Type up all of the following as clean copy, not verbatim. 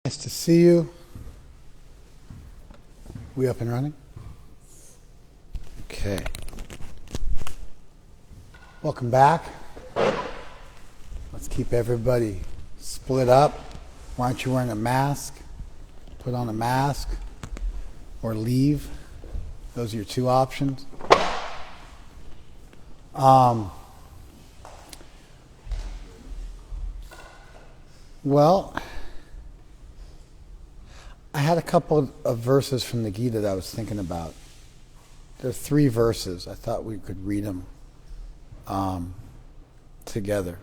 Nice to see you. We up and running? Okay. Welcome back. Let's keep everybody split up. Why aren't you wearing a mask? Put on a mask or leave. Those are your two options. Well, I had a couple of verses from the Gita that I was thinking about. There are 3 verses. I thought we could read them together.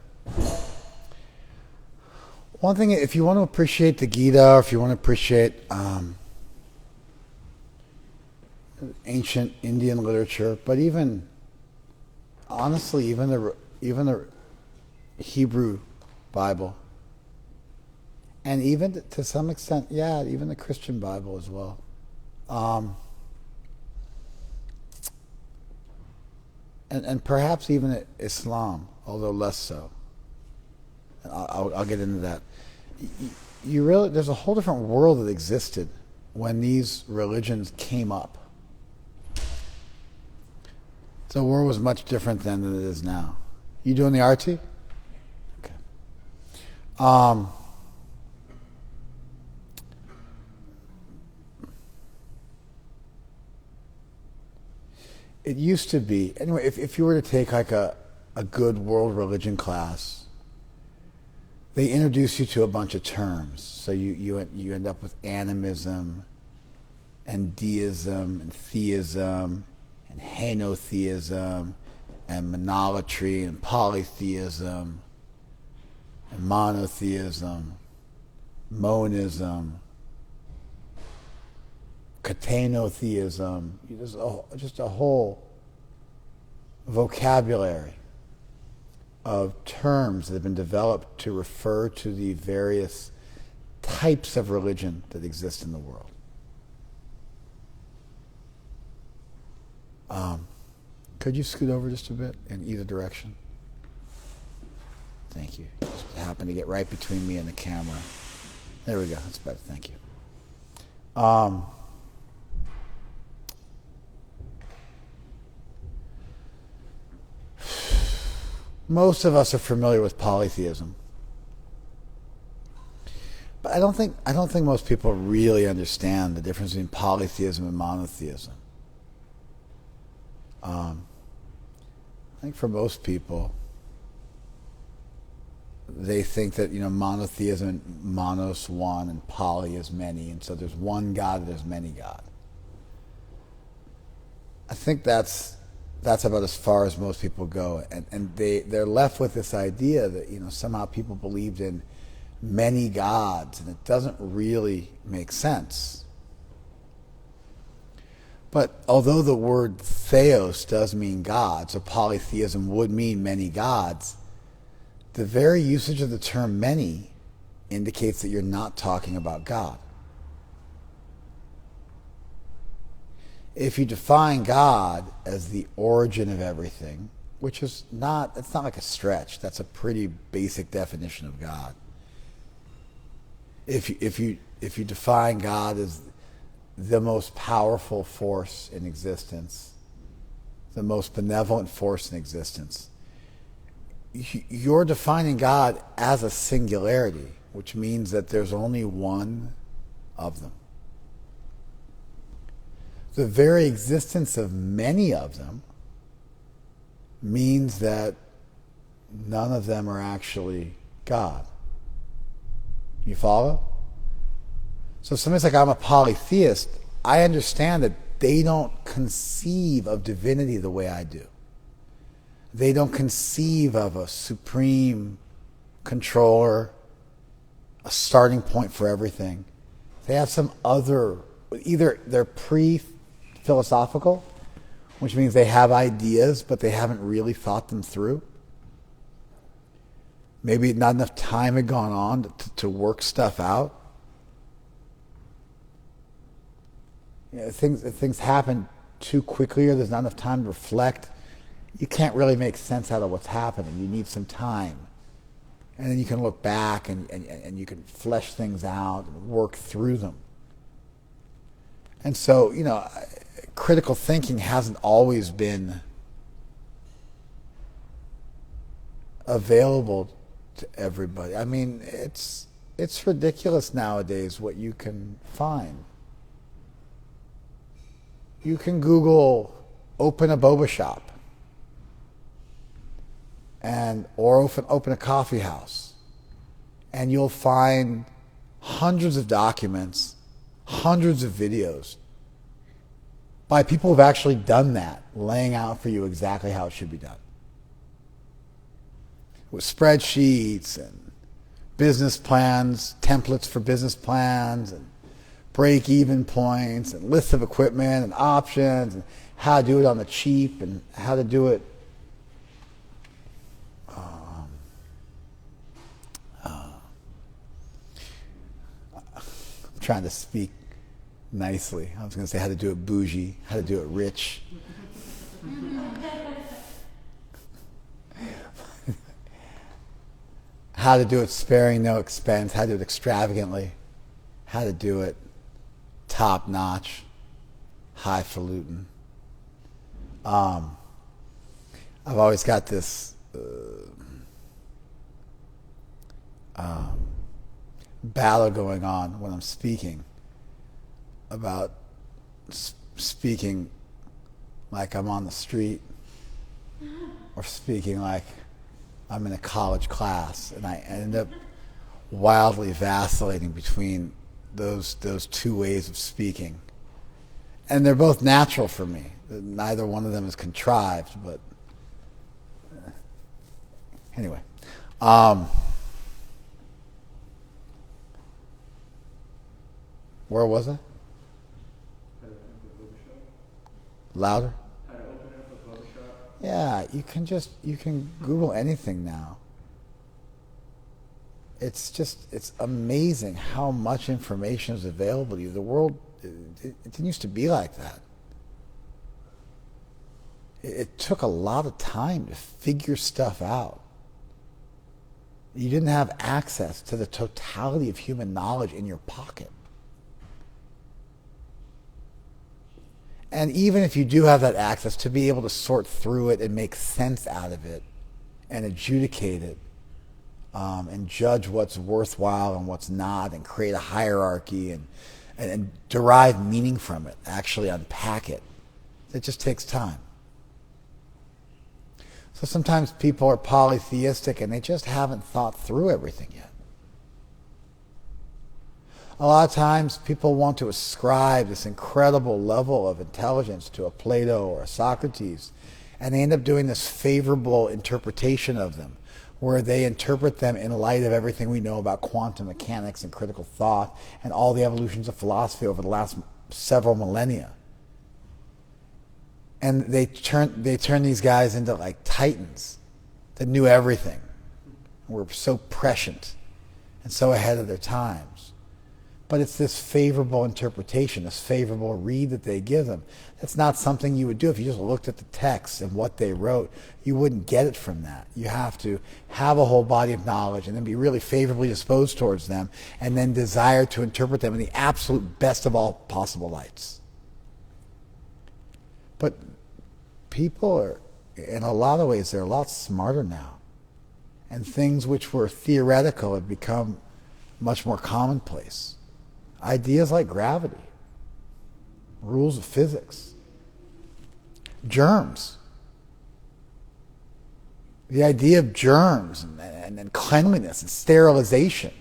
One thing, if you want to appreciate the Gita, or if you want to appreciate ancient Indian literature, but even, honestly, even the Hebrew Bible, and even to some extent, even the Christian Bible as well. And perhaps even Islam, although less so. I'll get into that. There's a whole different world that existed when these religions came up. The world was much different then than it is now. You doing the RT? Okay. It used to be, anyway, if you were to take like a good world religion class, they introduce you to a bunch of terms. So you end up with animism and deism and theism and henotheism and monolatry and polytheism and monotheism, monism, catenotheism. There's just a whole vocabulary of terms that have been developed to refer to the various types of religion that exist in the world. Could you scoot over just a bit in either direction? Thank you. Just happened to get right between me and the camera. There we go. That's better. Thank you. Most of us are familiar with polytheism, but I don't think most people really understand the difference between polytheism and monotheism. I think for most people, they think that monotheism, monos one, and poly is many, and so there's one God, there's many God. I think that's about as far as most people go, and they're left with this idea that somehow people believed in many gods, and it doesn't really make sense. But although the word theos does mean God, so polytheism would mean many gods, the very usage of the term many indicates that you're not talking about God. If you define God as the origin of everything, which is it's not like a stretch, that's a pretty basic definition of God. If you define God as the most powerful force in existence, the most benevolent force in existence, you're defining God as a singularity, which means that there's only one of them. The very existence of many of them means that none of them are actually God. You follow? So if somebody's like, I'm a polytheist, I understand that they don't conceive of divinity the way I do. They don't conceive of a supreme controller, a starting point for everything. They have some other, either they're pre-philosophical, which means they have ideas, but they haven't really thought them through. Maybe not enough time had gone on to work stuff out. Things happen too quickly, or there's not enough time to reflect. You can't really make sense out of what's happening. You need some time And then you can look back and you can flesh things out and work through them. And so, critical thinking hasn't always been available to everybody. I mean, it's ridiculous nowadays what you can find. You can Google open a boba shop or open a coffee house, and you'll find hundreds of documents, hundreds of videos by people who've actually done that, laying out for you exactly how it should be done. With spreadsheets and business plans, templates for business plans, and break-even points, and lists of equipment and options, and how to do it on the cheap, and how to do it I'm trying to speak nicely. I was going to say how to do it bougie, how to do it rich. How to do it sparing no expense, how to do it extravagantly, how to do it top-notch, highfalutin. I've always got this battle going on when I'm speaking about speaking like I'm on the street or speaking like I'm in a college class, and I end up wildly vacillating between those two ways of speaking. And they're both natural for me. Neither one of them is contrived, but anyway. Where was I? Louder? How to open up a boba shop? Yeah, you can Google anything now. It's amazing how much information is available to you. The world, it didn't used to be like that. It took a lot of time to figure stuff out. You didn't have access to the totality of human knowledge in your pocket. And even if you do have that access, to be able to sort through it and make sense out of it and adjudicate it and judge what's worthwhile and what's not, and create a hierarchy and derive meaning from it, actually unpack it, it just takes time. So sometimes people are polytheistic and they just haven't thought through everything yet. A lot of times people want to ascribe this incredible level of intelligence to a Plato or a Socrates, and they end up doing this favorable interpretation of them, where they interpret them in light of everything we know about quantum mechanics and critical thought and all the evolutions of philosophy over the last several millennia. And they turn these guys into like titans that knew everything, were so prescient and so ahead of their times. But it's this favorable interpretation, this favorable read that they give them. That's not something you would do if you just looked at the text and what they wrote. You wouldn't get it from that. You have to have a whole body of knowledge and then be really favorably disposed towards them, and then desire to interpret them in the absolute best of all possible lights. But people are, in a lot of ways, they're a lot smarter now. And things which were theoretical have become much more commonplace. Ideas like gravity, rules of physics, germs. The idea of germs and cleanliness and sterilization.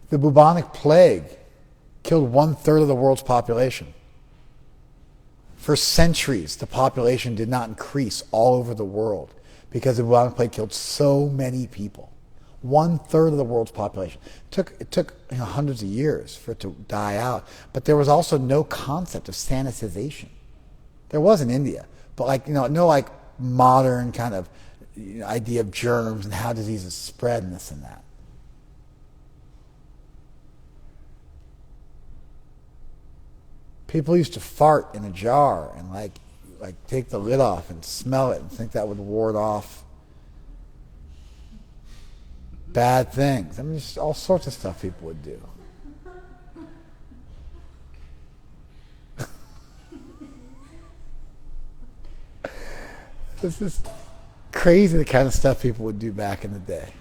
The bubonic plague killed 1/3 of the world's population. For centuries, the population did not increase all over the world because the bubonic plague killed so many people. 1/3 of the world's population. It took hundreds of years for it to die out, but there was also no concept of sanitization. There was in India, but no modern kind of idea of germs and how diseases spread and this and that. People used to fart in a jar and like take the lid off and smell it and think that would ward off bad things. I mean, just all sorts of stuff people would do. This is crazy, the kind of stuff people would do back in the day.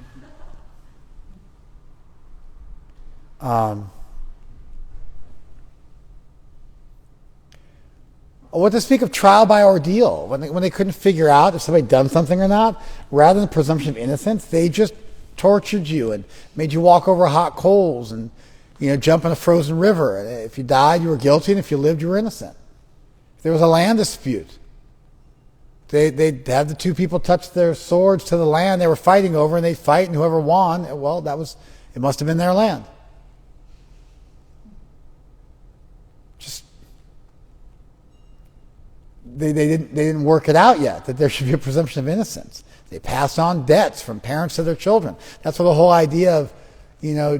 What to speak of trial by ordeal? When they couldn't figure out if somebody had done something or not, rather than the presumption of innocence, they just tortured you and made you walk over hot coals and jump in a frozen river. And if you died, you were guilty, and if you lived, you were innocent. If there was a land dispute, they'd have the two people touch their swords to the land they were fighting over, and they'd fight, and whoever won, well, it must have been their land. They didn't work it out yet, that there should be a presumption of innocence. They pass on debts from parents to their children. That's what the whole idea of,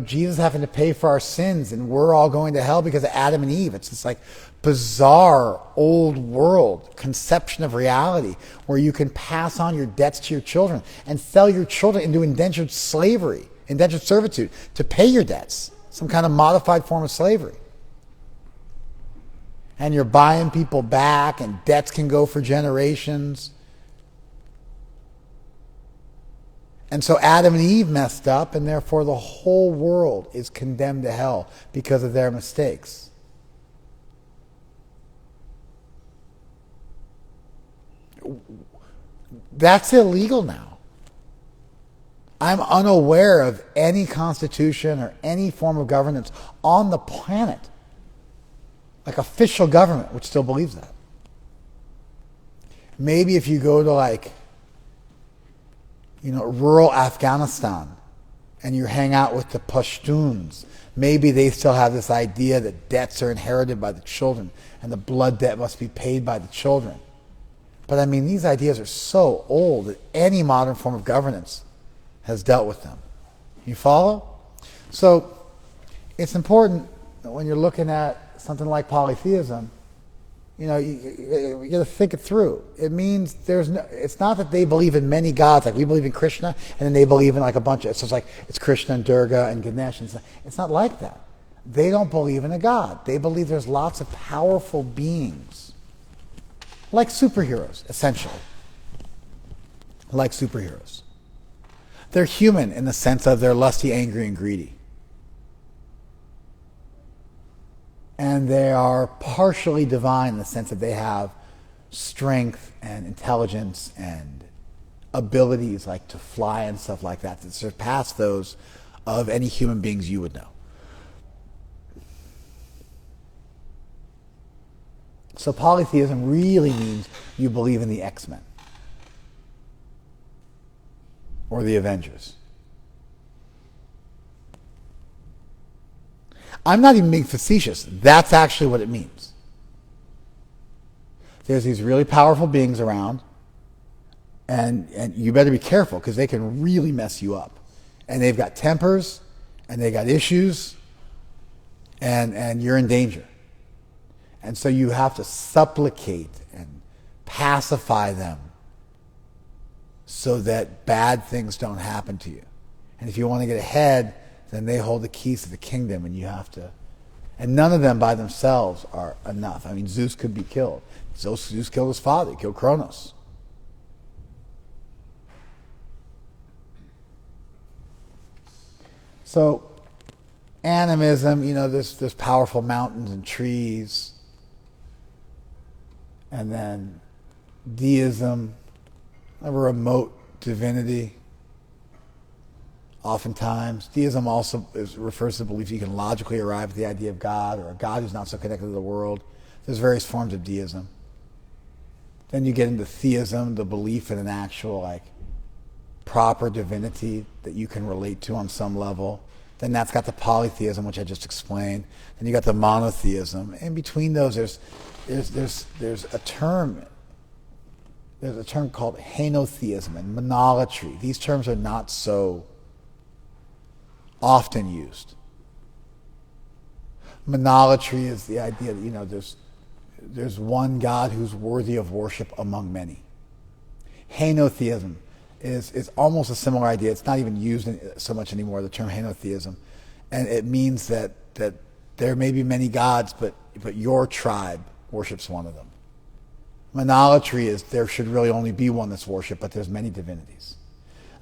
Jesus having to pay for our sins and we're all going to hell because of Adam and Eve. It's this like bizarre old world conception of reality where you can pass on your debts to your children and sell your children into indentured slavery, indentured servitude to pay your debts, some kind of modified form of slavery. And you're buying people back, and debts can go for generations. And so Adam and Eve messed up, and therefore the whole world is condemned to hell because of their mistakes. That's illegal now. I'm unaware of any constitution or any form of governance on the planet, like official government, which still believes that. Maybe if you go to rural Afghanistan and you hang out with the Pashtuns, maybe they still have this idea that debts are inherited by the children and the blood debt must be paid by the children. But I mean, these ideas are so old that any modern form of governance has dealt with them. You follow? So it's important that when you're looking at something like polytheism, you got to think it through. It means it's not that they believe in many gods, like we believe in Krishna, and then they believe in like a bunch of, it's just like it's Krishna and Durga and Ganesh. And it's not like that. They don't believe in a god. They believe there's lots of powerful beings, like superheroes, essentially. Like superheroes. They're human in the sense of they're lusty, angry, and greedy. And they are partially divine in the sense that they have strength and intelligence and abilities like to fly and stuff like that surpass those of any human beings you would know. So polytheism really means you believe in the X-Men or the Avengers. I'm not even being facetious. That's actually what it means. There's these really powerful beings around, and you better be careful because they can really mess you up. And they've got tempers, and they got issues, and you're in danger. And so you have to supplicate and pacify them so that bad things don't happen to you. And if you want to get ahead, then they hold the keys to the kingdom, and you have to. And none of them by themselves are enough. I mean, Zeus could be killed. Zeus killed his father. He killed Kronos. So, animism, there's powerful mountains and trees. And then deism, a remote divinity. Oftentimes, deism also refers to the belief you can logically arrive at the idea of God, or a God who's not so connected to the world. There's various forms of deism. Then you get into theism, the belief in an actual, proper divinity that you can relate to on some level. Then that's got the polytheism, which I just explained. Then you got the monotheism. In between those, there's a term. There's a term called henotheism and monolatry. These terms are not so often used. Monolatry is the idea that, there's one God who's worthy of worship among many. Henotheism is almost a similar idea. It's not even used so much anymore, the term henotheism. And it means that there may be many gods, but your tribe worships one of them. Monolatry is there should really only be one that's worshipped, but there's many divinities.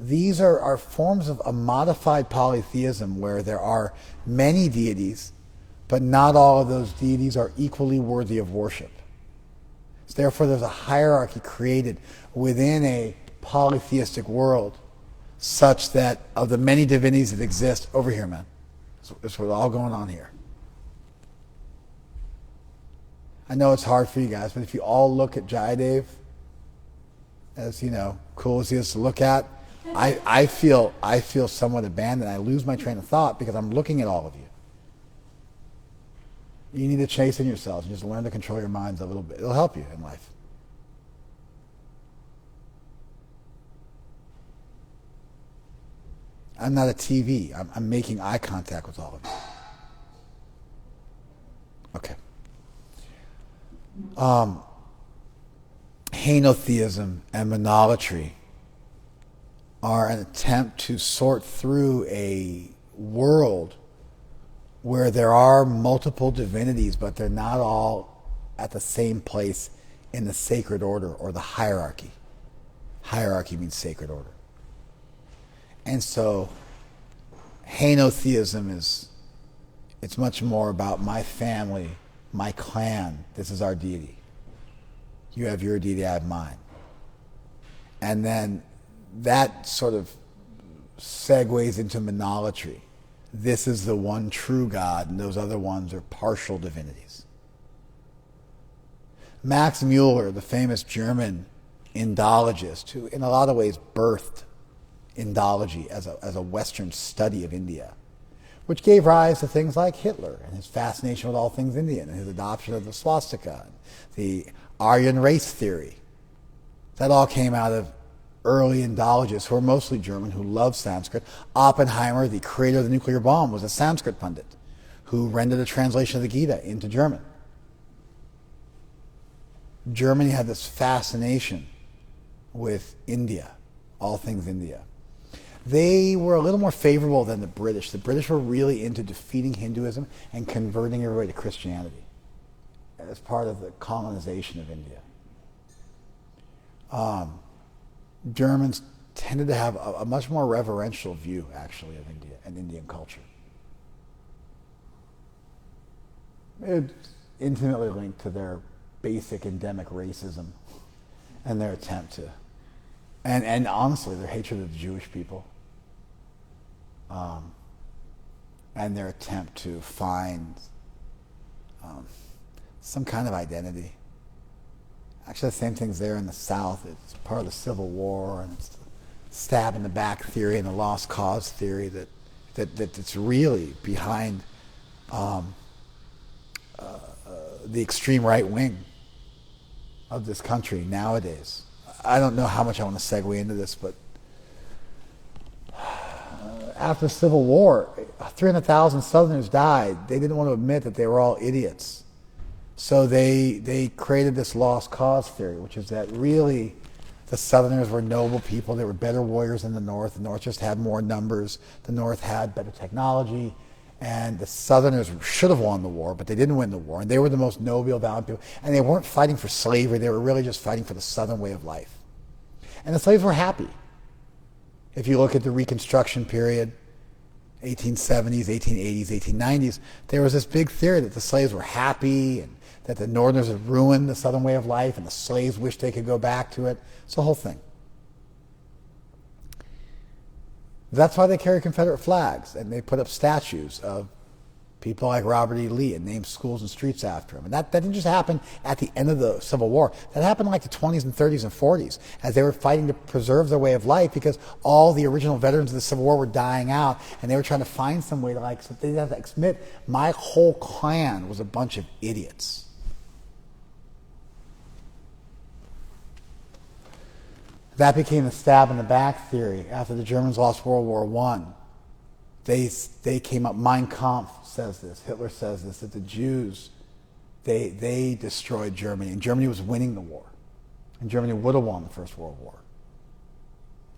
These are forms of a modified polytheism where there are many deities, but not all of those deities are equally worthy of worship. So therefore, there's a hierarchy created within a polytheistic world such that of the many divinities that exist, over here, man, that's what's all going on here. I know it's hard for you guys, but if you all look at Jayadev, as cool as he is to look at, I feel somewhat abandoned. I lose my train of thought because I'm looking at all of you. You need to chase in yourselves and just learn to control your minds a little bit. It'll help you in life. I'm not a TV. I'm making eye contact with all of you. Okay. Henotheism and monolatry are an attempt to sort through a world where there are multiple divinities, but they're not all at the same place in the sacred order or the hierarchy. Hierarchy means sacred order. And so henotheism it's much more about my family, my clan. This is our deity. You have your deity, I have mine. And then that sort of segues into monolatry. This is the one true God, and those other ones are partial divinities. Max Mueller, the famous German Indologist, who in a lot of ways birthed Indology as a Western study of India, which gave rise to things like Hitler and his fascination with all things Indian and his adoption of the swastika, and the Aryan race theory. That all came out of early Indologists who are mostly German, who loved Sanskrit. Oppenheimer, the creator of the nuclear bomb, was a Sanskrit pundit who rendered a translation of the Gita into German. Germany had this fascination with India, all things India. They were a little more favorable than the British. The British were really into defeating Hinduism and converting everybody to Christianity as part of the colonization of India. Germans tended to have a much more reverential view, actually, of India and Indian culture. It's intimately linked to their basic endemic racism and their attempt to, and honestly, their hatred of the Jewish people, and their attempt to find some kind of identity. Actually, the same thing's there in the South. It's part of the Civil War, and it's the stab in the back theory and the lost cause theory that's really behind the extreme right wing of this country nowadays. I don't know how much I want to segue into this, but after the Civil War, 300,000 Southerners died. They didn't want to admit that they were all idiots. So they created this lost cause theory, which is that really the Southerners were noble people. They were better warriors than the North. The North just had more numbers. The North had better technology. And the Southerners should have won the war, but they didn't win the war. And they were the most noble, valiant people. And they weren't fighting for slavery. They were really just fighting for the Southern way of life. And the slaves were happy. If you look at the Reconstruction period, 1870s, 1880s, 1890s, there was this big theory that the slaves were happy and that the Northerners had ruined the Southern way of life and the slaves wished they could go back to it. It's the whole thing. That's why they carry Confederate flags, and they put up statues of people like Robert E. Lee and named schools and streets after him. And that didn't just happen at the end of the Civil War. That happened in like the 20s and 30s and 40s as they were fighting to preserve their way of life because all the original veterans of the Civil War were dying out, and they were trying to find some way to so they didn't have to admit my whole clan was a bunch of idiots. That became the stab in the back theory after the Germans lost World War I. they came up. Mein Kampf says this. Hitler says this, that the Jews, they destroyed Germany, and Germany was winning the war, and Germany would have won the First World War.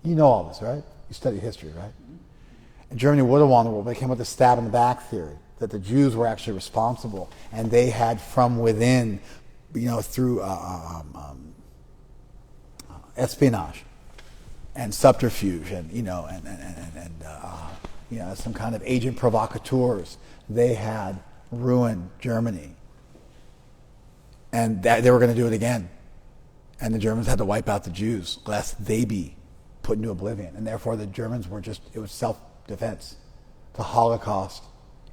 You know all this, right? You study history, right? And Germany would have won the war. They came up with the stab in the back theory, that the Jews were actually responsible, and they had from within, through espionage and subterfuge, and some kind of agent provocateurs, they had ruined Germany, and that they were going to do it again, and the Germans had to wipe out the Jews lest they be put into oblivion, and therefore the Germans were it was self-defense. The Holocaust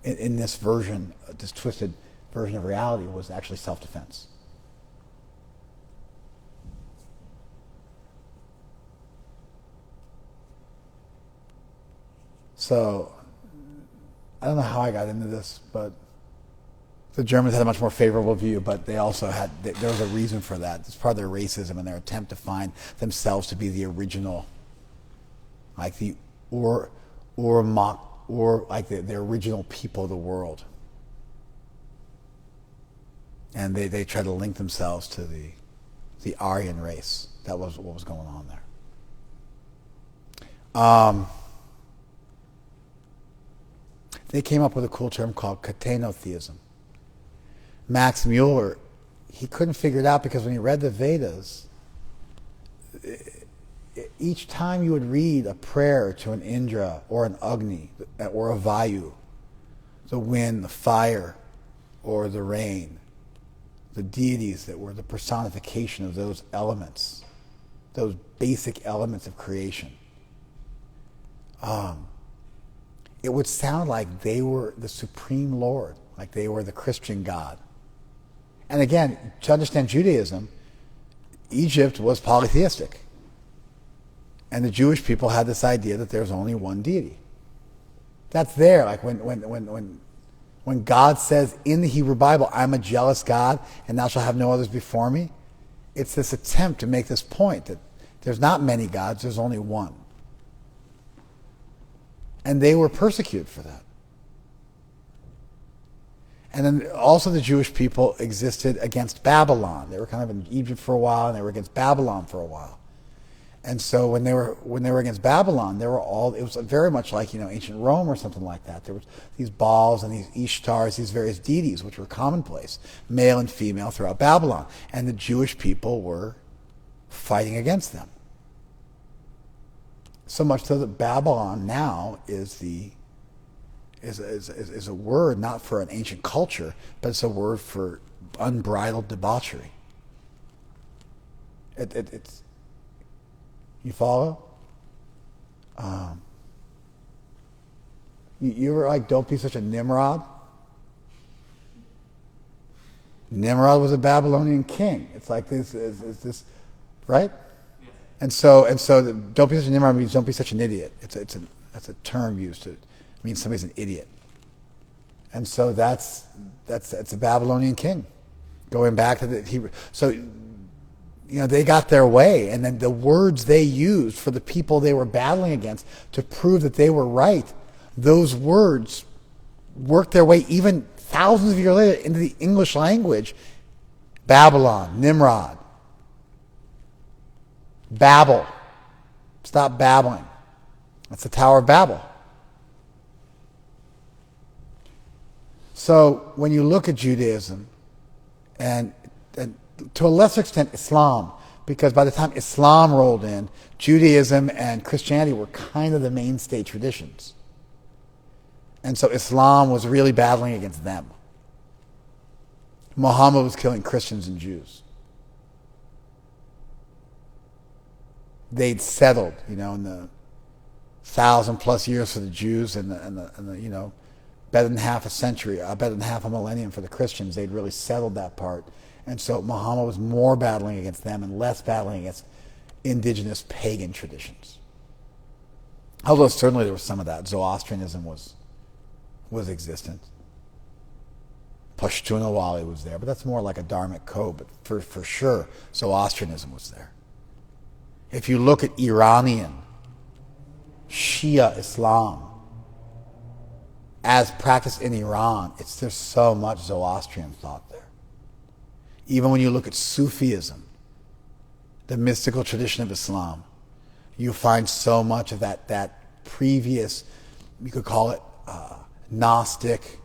in this version, this twisted version of reality, was actually self-defense. So, I don't know how I got into this, but the Germans had a much more favorable view, but they also there was a reason for that. It's part of their racism and their attempt to find themselves to be the original, like the the original people of the world. And they try to link themselves to the Aryan race. That was what was going on there. They came up with a cool term called katenotheism. Max Mueller, he couldn't figure it out because when he read the Vedas, each time you would read a prayer to an Indra or an Agni or a Vayu, the wind, the fire, or the rain, the deities that were the personification of those elements, those basic elements of creation, it would sound like they were the supreme Lord, like they were the Christian God. And again, to understand Judaism, Egypt was polytheistic. And the Jewish people had this idea that there's only one deity. That's there. Like when God says in the Hebrew Bible, I'm a jealous God and thou shalt have no others before me, it's this attempt to make this point that there's not many gods, there's only one. And they were persecuted for that. And then also the Jewish people existed against Babylon. They were kind of in Egypt for a while, and they were against Babylon for a while. And so when they were against Babylon, it was very much like ancient Rome or something like that. There were these Baals and these Ishtars, these various deities, which were commonplace, male and female, throughout Babylon. And the Jewish people were fighting against them. So much so that Babylon now is a word not for an ancient culture, but it's a word for unbridled debauchery. It's you follow? You ever like, don't be such a Nimrod? Nimrod was a Babylonian king. It's like this, right? And so don't be such a Nimrod means don't be such an idiot. That's a term used to mean somebody's an idiot. And so that's a Babylonian king, going back to the Hebrew. So they got their way, and then the words they used for the people they were battling against to prove that they were right, those words worked their way even thousands of years later into the English language. Babylon, Nimrod, Babel. Stop babbling. That's the Tower of Babel. So when you look at Judaism, and to a lesser extent Islam, because by the time Islam rolled in, Judaism and Christianity were kind of the mainstay traditions. And so Islam was really battling against them. Muhammad was killing Christians and Jews. They'd settled, in the 1,000+ years for the Jews and the better than half a century, better than half a millennium for the Christians. They'd really settled that part. And so Muhammad was more battling against them and less battling against indigenous pagan traditions. Although certainly there was some of that. Zoroastrianism was existent. Pashtunwali was there, but that's more like a dharmic code. But for sure, Zoroastrianism was there. If you look at Iranian Shia Islam, as practiced in Iran, there's so much Zoroastrian thought there. Even when you look at Sufism, the mystical tradition of Islam, you find so much of that previous, you could call it Gnostic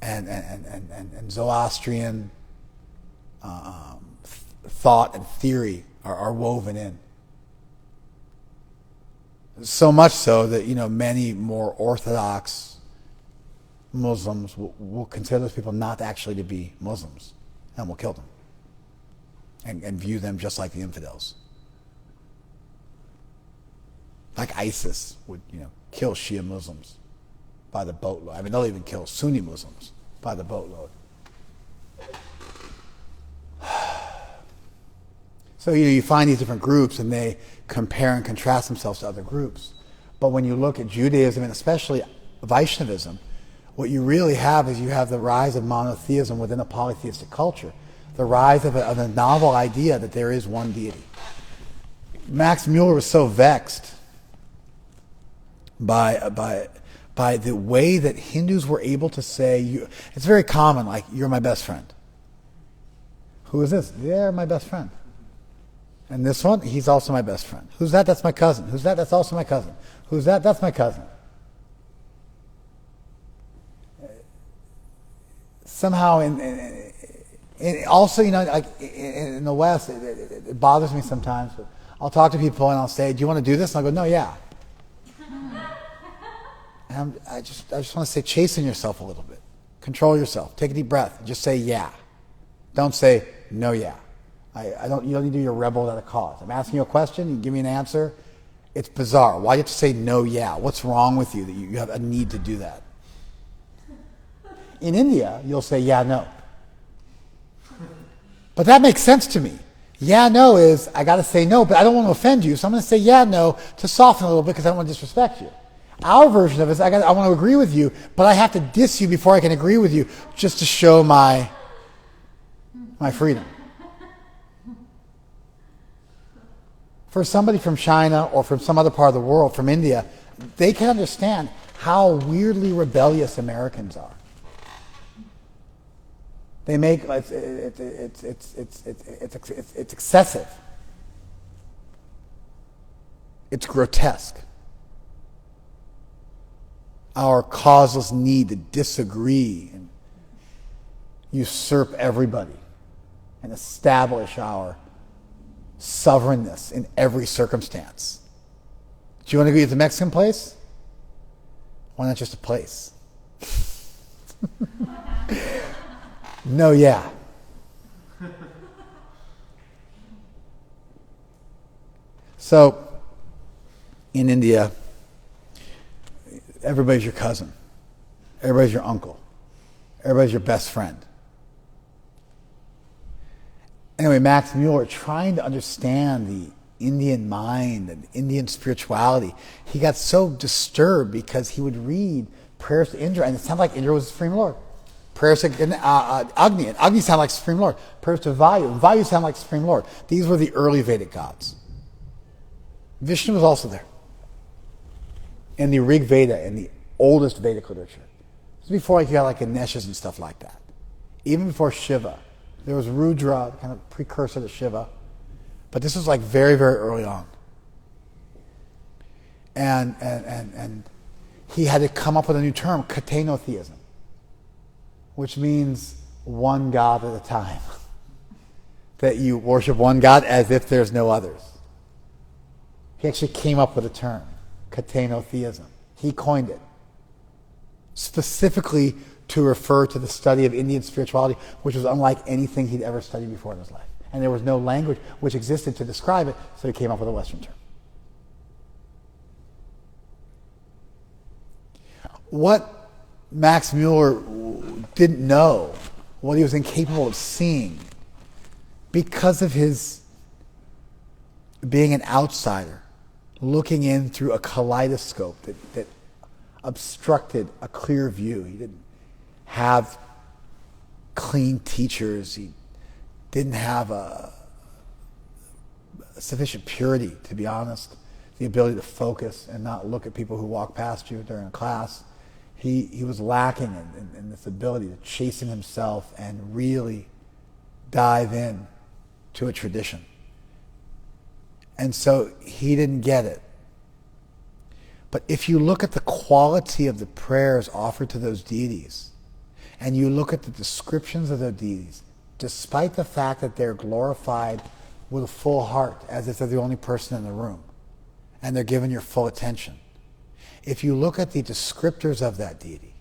and Zoroastrian thought and theory are woven in. So much so that, many more Orthodox Muslims will consider those people not actually to be Muslims and will kill them and view them just like the infidels. Like ISIS would, kill Shia Muslims by the boatload. I mean, they'll even kill Sunni Muslims by the boatload. So you find these different groups and they compare and contrast themselves to other groups. But when you look at Judaism and especially Vaishnavism, what you really have is you have the rise of monotheism within a polytheistic culture, the rise of a novel idea that there is one deity. Max Mueller was so vexed by the way that Hindus were able to say, it's very common, like, you're my best friend. Who is this? They're my best friend. And this one, he's also my best friend. Who's that? That's my cousin. Who's that? That's also my cousin. Who's that? That's my cousin. Somehow, also, like in the West, it bothers me sometimes. But I'll talk to people and I'll say, "Do you want to do this?" And I'll go, "No, yeah." And I just want to say, chasten yourself a little bit, control yourself, take a deep breath, and just say, "Yeah." Don't say, "No, yeah." You don't need to do your rebel at a cause. I'm asking you a question, you give me an answer. It's bizarre. Why do you have to say no, yeah? What's wrong with you that you have a need to do that? In India, you'll say yeah, no. But that makes sense to me. Yeah, no is, I got to say no, but I don't want to offend you, so I'm going to say yeah, no to soften a little bit because I don't want to disrespect you. Our version of it is I want to agree with you, but I have to diss you before I can agree with you just to show my freedom. For somebody from China or from some other part of the world, from India, they can understand how weirdly rebellious Americans are. They make it's excessive. It's grotesque. Our causeless need to disagree and usurp everybody and establish our sovereignness in every circumstance. Do you want to agree with the Mexican place? Why not just a place? No, yeah. So, in India, everybody's your cousin. Everybody's your uncle. Everybody's your best friend. Anyway, Max Mueller, trying to understand the Indian mind and Indian spirituality, he got so disturbed because he would read prayers to Indra, and it sounded like Indra was the Supreme Lord. Prayers to Agni, and Agni sounded like Supreme Lord. Prayers to Vayu, and Vayu sounded like Supreme Lord. These were the early Vedic gods. Vishnu was also there. In the Rig Veda, in the oldest Vedic literature. This was before you got like Ganeshas and stuff like that. Even before Shiva. There was Rudra, kind of precursor to Shiva. But this was like very, very early on. And he had to come up with a new term, katenotheism, which means one God at a time. That you worship one God as if there's no others. He actually came up with a term, katenotheism. He coined it. Specifically to refer to the study of Indian spirituality, which was unlike anything he'd ever studied before in his life. And there was no language which existed to describe it, so he came up with a Western term. What Max Mueller didn't know, what he was incapable of seeing, because of his being an outsider, looking in through a kaleidoscope that obstructed a clear view. He didn't have clean teachers. He didn't have a sufficient purity, to be honest, the ability to focus and not look at people who walk past you during a class. He was lacking in this ability to chasten himself and really dive in to a tradition. And so he didn't get it. But if you look at the quality of the prayers offered to those deities, and you look at the descriptions of those deities, despite the fact that they're glorified with a full heart, as if they're the only person in the room, and they're given your full attention, if you look at the descriptors of that deity,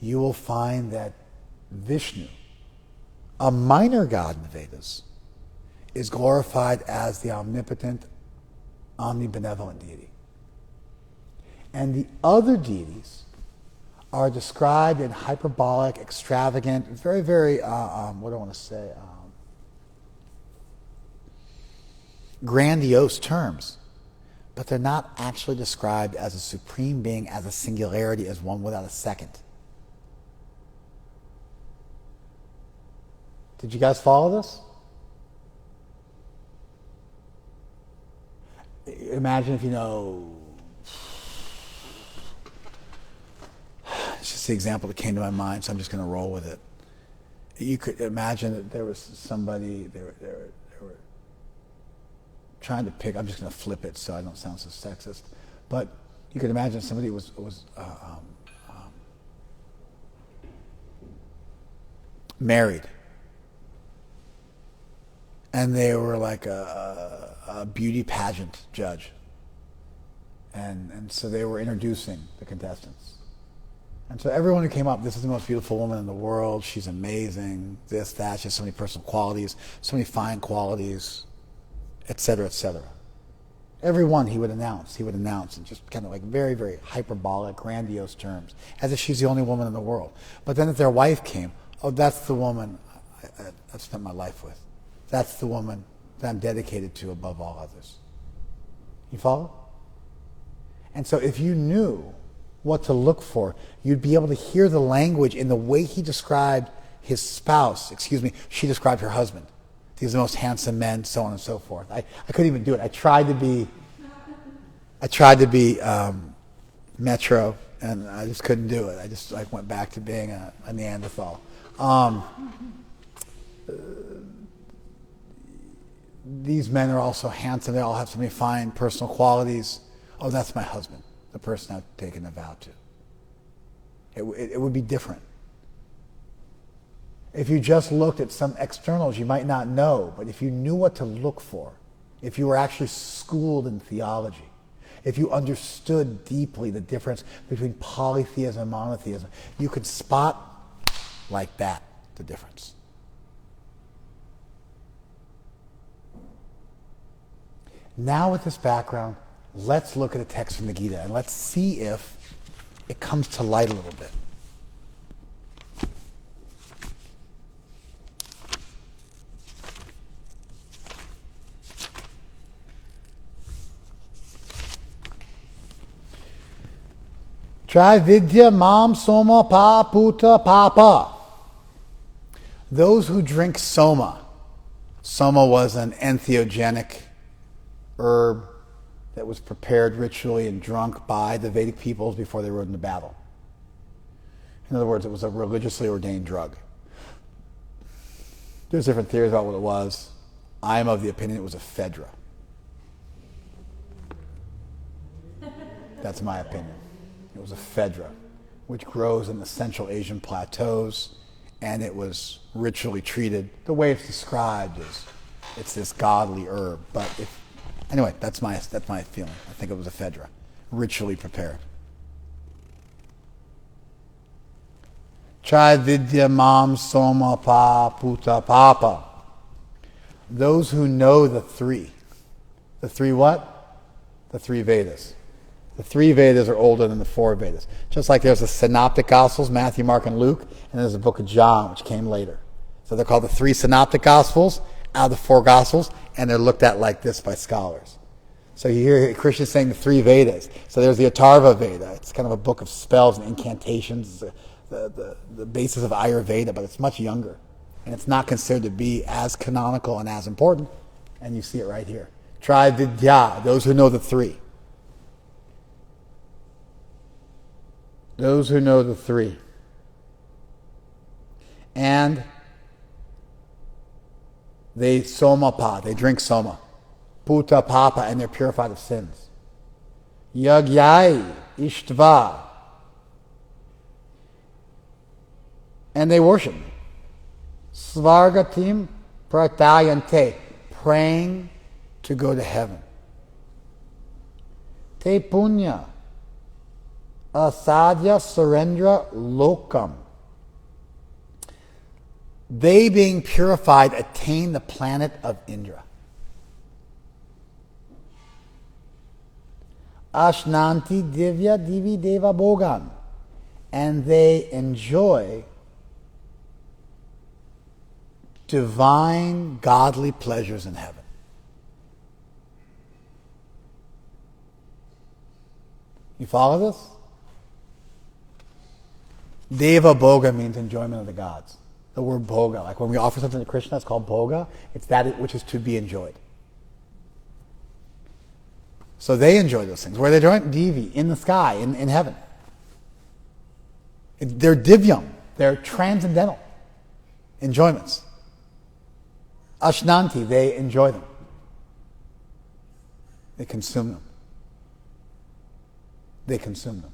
you will find that Vishnu, a minor god in the Vedas, is glorified as the omnipotent, omnibenevolent deity. And the other deities are described in hyperbolic, extravagant, very, very, what do I want to say, grandiose terms. But they're not actually described as a supreme being, as a singularity, as one without a second. Did you guys follow this? Imagine if it's just the example that came to my mind, so I'm just going to roll with it. You could imagine that there was somebody, they were trying to pick, I'm just going to flip it so I don't sound so sexist, but you could imagine somebody was married, and they were like a beauty pageant judge, and so they were introducing the contestants. And so everyone who came up, this is the most beautiful woman in the world, she's amazing, this, that, she has so many personal qualities, so many fine qualities, etc., etc. Everyone he would announce in just kind of like very, very hyperbolic, grandiose terms, as if she's the only woman in the world. But then if their wife came, oh, that's the woman I've spent my life with. That's the woman that I'm dedicated to above all others. You follow? And so if you knew what to look for, you'd be able to hear the language in the way he described his spouse. She described her husband. These are the most handsome men, so on and so forth. I couldn't even do it. I tried to be metro, and I just couldn't do it. I just went back to being a Neanderthal. These men are also handsome. They all have so many fine personal qualities. Oh, that's my husband, the person I've taken a vow to. It would be different. If you just looked at some externals, you might not know. But if you knew what to look for, if you were actually schooled in theology, if you understood deeply the difference between polytheism and monotheism, you could spot like that the difference. Now with this background, let's look at a text from the Gita and let's see if it comes to light a little bit. Trividya mam soma pa puta papa. Those who drink soma. Soma was an entheogenic herb that was prepared ritually and drunk by the Vedic peoples before they rode into battle. In other words, it was a religiously ordained drug. There's different theories about what it was. I'm of the opinion it was ephedra. That's my opinion. It was ephedra, which grows in the Central Asian plateaus, and it was ritually treated. The way it's described is it's this godly herb. But anyway, that's my feeling. I think it was ephedra, ritually prepared. Trividya mam soma pa puta papa. Those who know the three. The three what? The three Vedas. The three Vedas are older than the four Vedas. Just like there's the Synoptic Gospels, Matthew, Mark, and Luke, and there's the book of John, which came later. So they're called the three Synoptic Gospels out of the four Gospels, and they're looked at like this by scholars. So you hear Krishna saying the three Vedas. So there's the Atharva Veda. It's kind of a book of spells and incantations, the basis of Ayurveda, but it's much younger. And it's not considered to be as canonical and as important. And you see it right here. Trividya, those who know the three. Those who know the three. And they somapa, they drink soma. Puta papa, and they're purified of sins. Yagyai ishtva. And they worship me. Svargatim pratayante, praying to go to heaven. Te punya asadya surendra lokam. They, being purified, attain the planet of Indra. Ashnanti divya divi deva bhogan. And they enjoy divine, godly pleasures in heaven. You follow this? Deva bhoga means enjoyment of the gods. The word bhoga, like when we offer something to Krishna, it's called bhoga. It's that which is to be enjoyed. So they enjoy those things. Where they enjoy divi, in the sky, in heaven. They're divyam. They're transcendental enjoyments. Ashnanti, they enjoy them. They consume them. They consume them.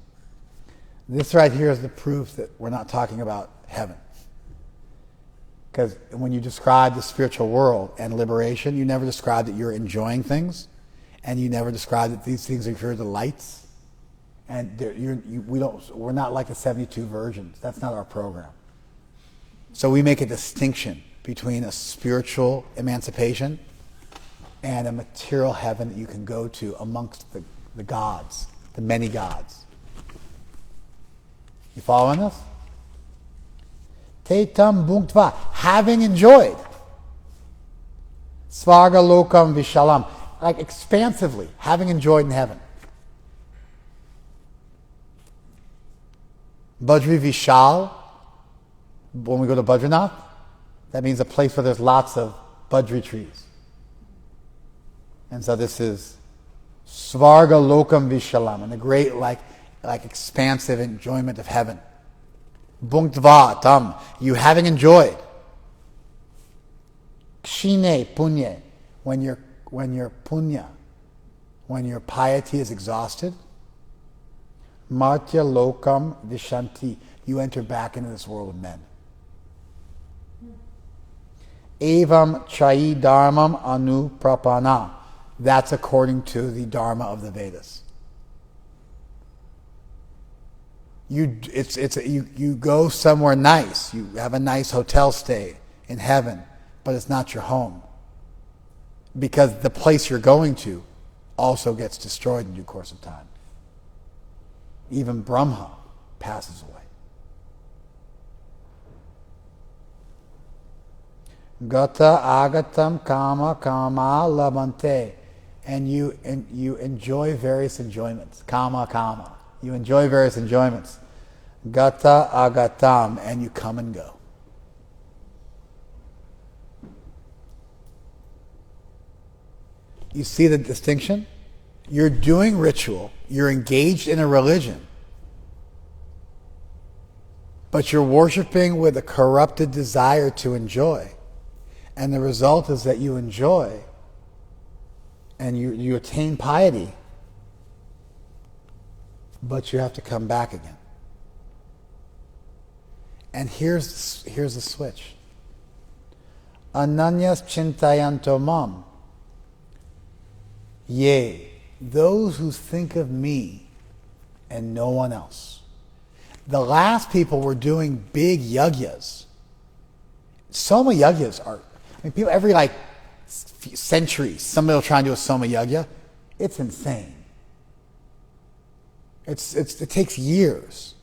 This right here is the proof that we're not talking about heaven. Because when you describe the spiritual world and liberation, you never describe that you're enjoying things, and you never describe that these things are your delights. And we're not like the 72 virgins. That's not our program. So we make a distinction between a spiritual emancipation and a material heaven that you can go to amongst the gods, the many gods. You following this? Tetam bhunktva, having enjoyed. Svarga lokam vishalam, like expansively, having enjoyed in heaven. Bajri Vishal, when we go to Badrinath, that means a place where there's lots of Bajri trees. And so this is Svarga Lokam Vishalam, and the great like expansive enjoyment of heaven. Bhunktva tam, you having enjoyed. Kshine punye, when your punya, when your piety is exhausted. Martya lokam vishanti, you enter back into this world of men. Evam chai dharmam anuprapana, that's according to the dharma of the Vedas. You go somewhere nice. You have a nice hotel stay in heaven, but it's not your home. Because the place you're going to also gets destroyed in due course of time. Even Brahma passes away. Gata agatam kama kama labante, and you enjoy various enjoyments. Kama. You enjoy various enjoyments. Gata agatam, and you come and go. You see the distinction? You're doing ritual, you're engaged in a religion, but you're worshiping with a corrupted desire to enjoy. And the result is that you enjoy and you attain piety, but you have to come back again. And here's the switch. Ananyas chintayanto mam. Yea, those who think of me and no one else. The last people were doing big yagyas. Soma yagyas are, people every centuries, somebody will try and do a soma yagya. It's insane. It takes years.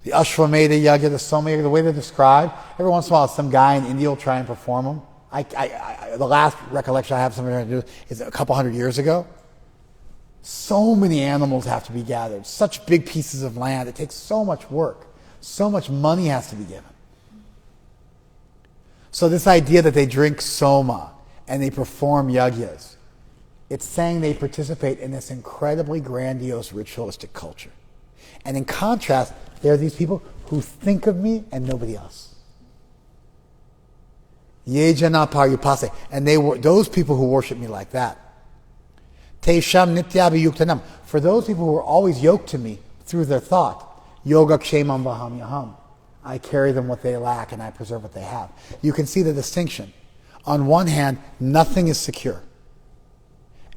The Ashwamedha yagya, the soma yagya, the way they're described, every once in a while some guy in India will try and perform them. The last recollection I have somebody trying to do is a couple hundred years ago. So many animals have to be gathered, such big pieces of land. It takes so much work. So much money has to be given. So this idea that they drink soma and they perform yagyas, it's saying they participate in this incredibly grandiose ritualistic culture. And in contrast, there are these people who think of me and nobody else. Ye jana paryupase. And they were those people who worship me like that. Te sham nityabhiyuktanam. For those people who are always yoked to me through their thought, yoga kshemam vaham yaham. I carry them what they lack and I preserve what they have. You can see the distinction. On one hand, nothing is secure.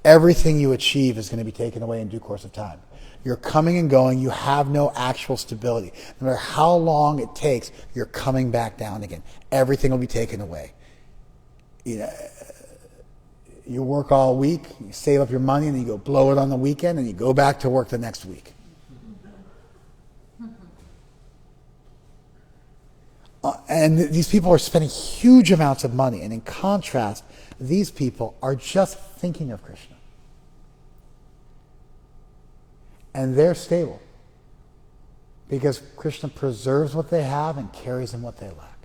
Everything you achieve is going to be taken away in due course of time. You're coming and going. You have no actual stability. No matter how long it takes, you're coming back down again. Everything will be taken away. You work all week, you save up your money, and then you go blow it on the weekend, and you go back to work the next week. And these people are spending huge amounts of money. And in contrast, these people are just thinking of Krishna. And they're stable. Because Krishna preserves what they have and carries them what they lack.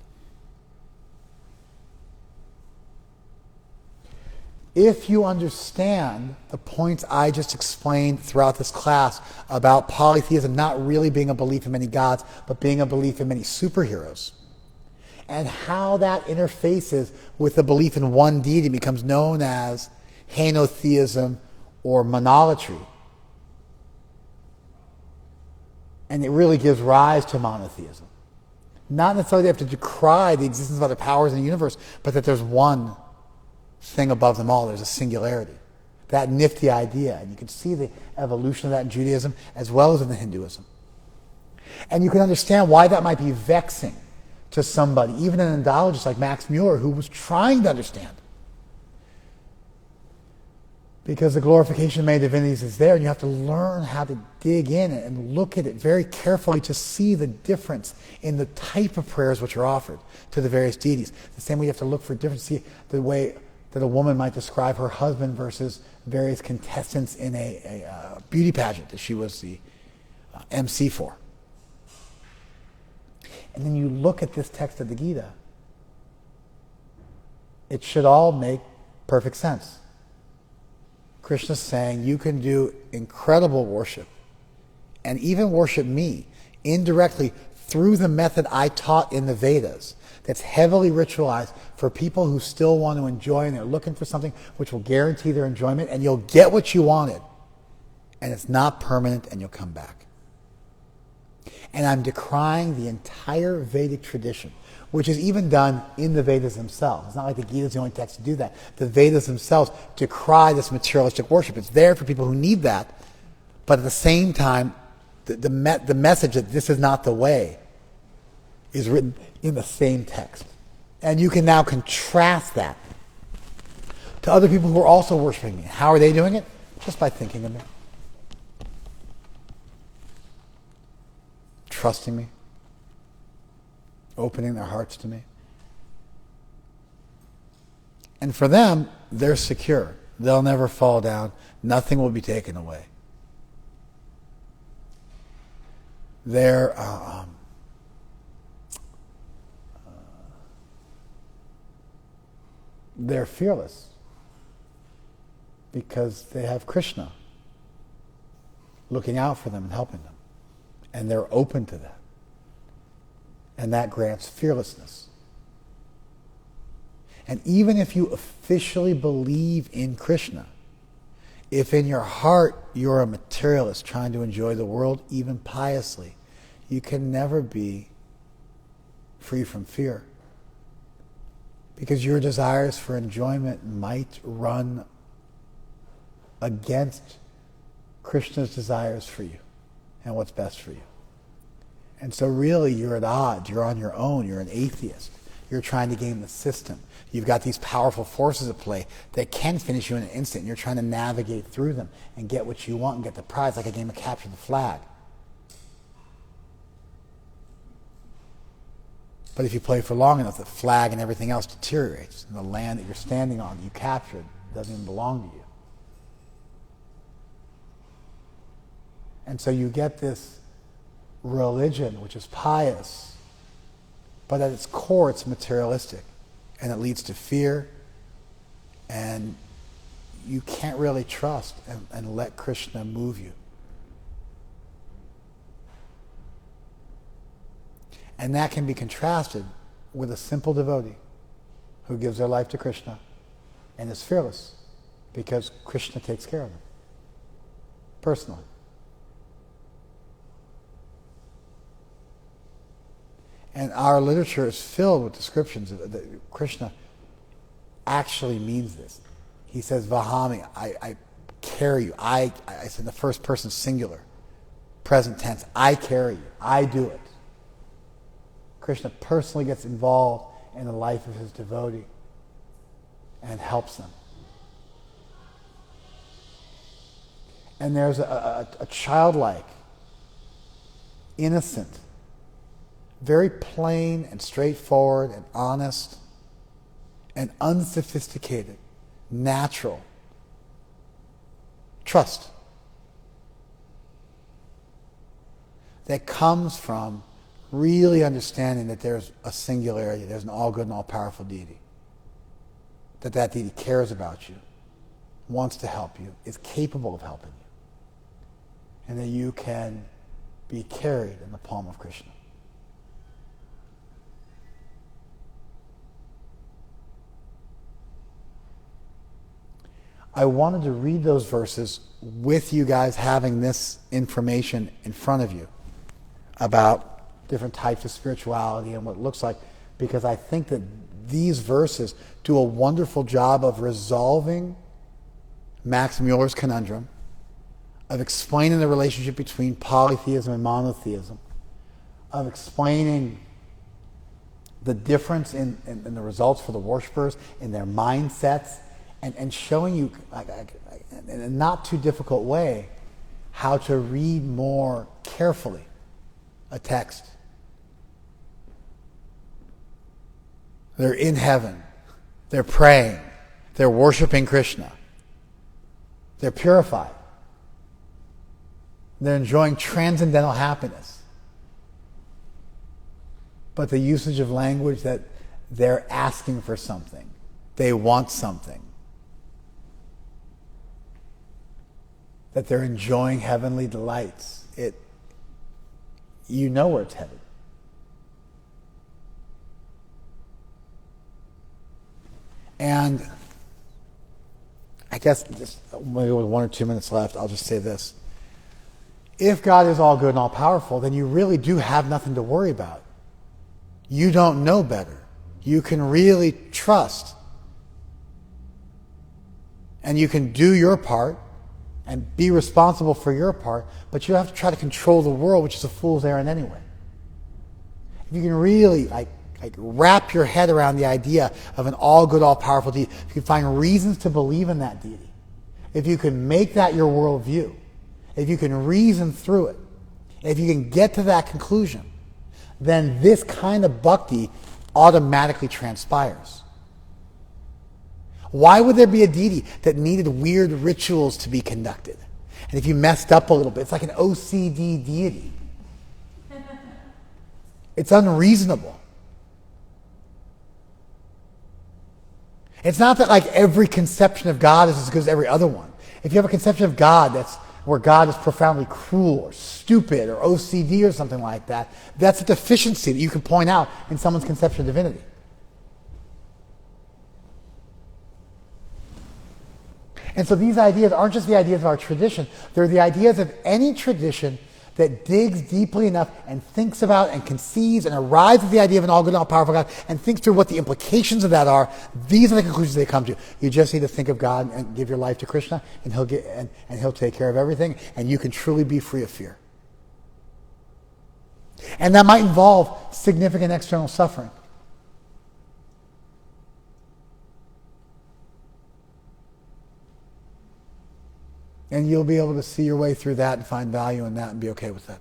If you understand the points I just explained throughout this class about polytheism not really being a belief in many gods, but being a belief in many superheroes, and how that interfaces with the belief in one deity becomes known as henotheism or monolatry. And it really gives rise to monotheism. Not necessarily they have to decry the existence of other powers in the universe, but that there's one thing above them all. There's a singularity. That nifty idea. And you can see the evolution of that in Judaism as well as in the Hinduism. And you can understand why that might be vexing to somebody, even an Indologist like Max Mueller, who was trying to understand. Because the glorification of many divinities is there, and you have to learn how to dig in and look at it very carefully to see the difference in the type of prayers which are offered to the various deities. The same way you have to look for difference, see the way that a woman might describe her husband versus various contestants in a beauty pageant that she was the MC for. And then you look at this text of the Gita, it should all make perfect sense. Krishna's saying you can do incredible worship and even worship me indirectly through the method I taught in the Vedas that's heavily ritualized for people who still want to enjoy and they're looking for something which will guarantee their enjoyment, and you'll get what you wanted and it's not permanent and you'll come back. And I'm decrying the entire Vedic tradition, which is even done in the Vedas themselves. It's not like the Gita is the only text to do that. The Vedas themselves decry this materialistic worship. It's there for people who need that, but at the same time, the message that this is not the way is written in the same text. And you can now contrast that to other people who are also worshiping me. How are they doing it? Just by thinking of me. Trusting me, opening their hearts to me. And for them, they're secure. They'll never fall down. Nothing will be taken away. They're fearless because they have Krishna looking out for them and helping them. And they're open to that. And that grants fearlessness. And even if you officially believe in Krishna, if in your heart you're a materialist trying to enjoy the world, even piously, you can never be free from fear. Because your desires for enjoyment might run against Krishna's desires for you and what's best for you. And so really you're at odds. You're on your own. You're an atheist. You're trying to game the system. You've got these powerful forces at play that can finish you in an instant. And you're trying to navigate through them and get what you want and get the prize, like a game of capture the flag. But if you play for long enough, the flag and everything else deteriorates. And the land that you're standing on, that you captured, doesn't even belong to you. And so you get this religion, which is pious, but at its core it's materialistic. And it leads to fear, and you can't really trust and let Krishna move you. And that can be contrasted with a simple devotee who gives their life to Krishna and is fearless because Krishna takes care of them personally. And our literature is filled with descriptions that Krishna actually means this. He says, Vahami, I carry you. I said the first person singular, present tense. I carry you. I do it. Krishna personally gets involved in the life of his devotee and helps them. And there's a childlike, innocent, very plain and straightforward and honest and unsophisticated, natural trust that comes from really understanding that there's a singularity, there's an all-good and all-powerful deity, that deity cares about you, wants to help you, is capable of helping you, and that you can be carried in the palm of Krishna. I wanted to read those verses with you guys having this information in front of you about different types of spirituality and what it looks like, because I think that these verses do a wonderful job of resolving Max Mueller's conundrum, of explaining the relationship between polytheism and monotheism, of explaining the difference in the results for the worshipers, in their mindsets, and showing you, in a not too difficult way, how to read more carefully a text. They're in heaven. They're praying. They're worshiping Krishna. They're purified. They're enjoying transcendental happiness. But the usage of language that they're asking for something. They want something. That they're enjoying heavenly delights. You know where it's headed. And I guess just maybe with 1 or 2 minutes left, I'll just say this. If God is all good and all powerful, then you really do have nothing to worry about. You don't know better. You can really trust. And you can do your part and be responsible for your part, but you don't have to try to control the world, which is a fool's errand anyway. If you can really wrap your head around the idea of an all-good, all-powerful deity, if you can find reasons to believe in that deity, if you can make that your worldview, if you can reason through it, if you can get to that conclusion, then this kind of bhakti automatically transpires. Why would there be a deity that needed weird rituals to be conducted? And if you messed up a little bit, it's like an OCD deity. It's unreasonable. It's not that like every conception of God is as good as every other one. If you have a conception of God where God is profoundly cruel or stupid or OCD or something like that, that's a deficiency that you can point out in someone's conception of divinity. And so these ideas aren't just the ideas of our tradition, they're the ideas of any tradition that digs deeply enough and thinks about and conceives and arrives at the idea of an all-good and all-powerful God and thinks through what the implications of that are. These are the conclusions they come to. You just need to think of God and give your life to Krishna, and He'll take care of everything, and you can truly be free of fear. And that might involve significant external suffering. And you'll be able to see your way through that and find value in that and be okay with that.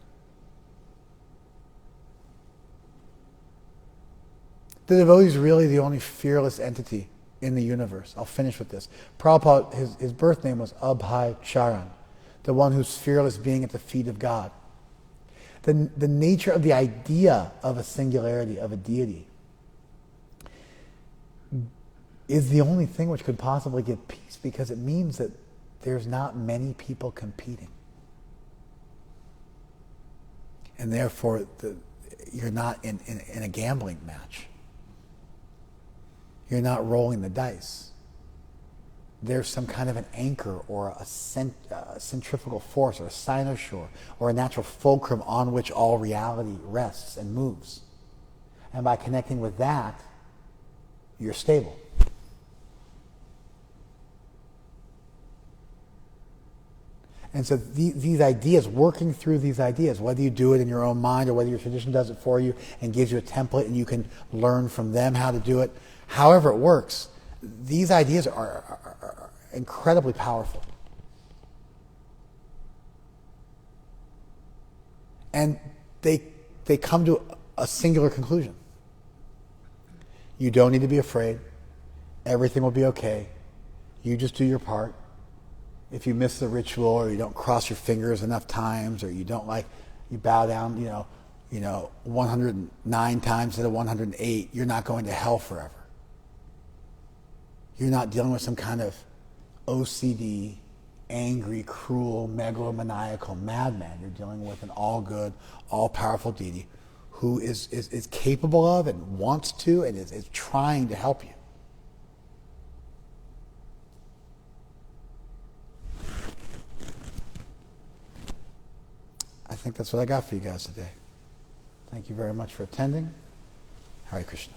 The devotee is really the only fearless entity in the universe. I'll finish with this. Prabhupada, his birth name was Abhay Charan, the one who's fearless being at the feet of God. The nature of the idea of a singularity, of a deity, is the only thing which could possibly give peace, because it means that there's not many people competing. And therefore, you're not in a gambling match. You're not rolling the dice. There's some kind of an anchor or a centrifugal force or a cynosure or a natural fulcrum on which all reality rests and moves. And by connecting with that, you're stable. And so these ideas, working through these ideas, whether you do it in your own mind or whether your tradition does it for you and gives you a template and you can learn from them how to do it, however it works, these ideas are incredibly powerful. And they come to a singular conclusion. You don't need to be afraid. Everything will be okay. You just do your part. If you miss the ritual or you don't cross your fingers enough times or you don't you bow down, 109 times instead of 108, you're not going to hell forever. You're not dealing with some kind of OCD, angry, cruel, megalomaniacal madman. You're dealing with an all-good, all-powerful deity who is capable of and wants to and is trying to help you. I think that's what I got for you guys today. Thank you very much for attending. Hare Krishna.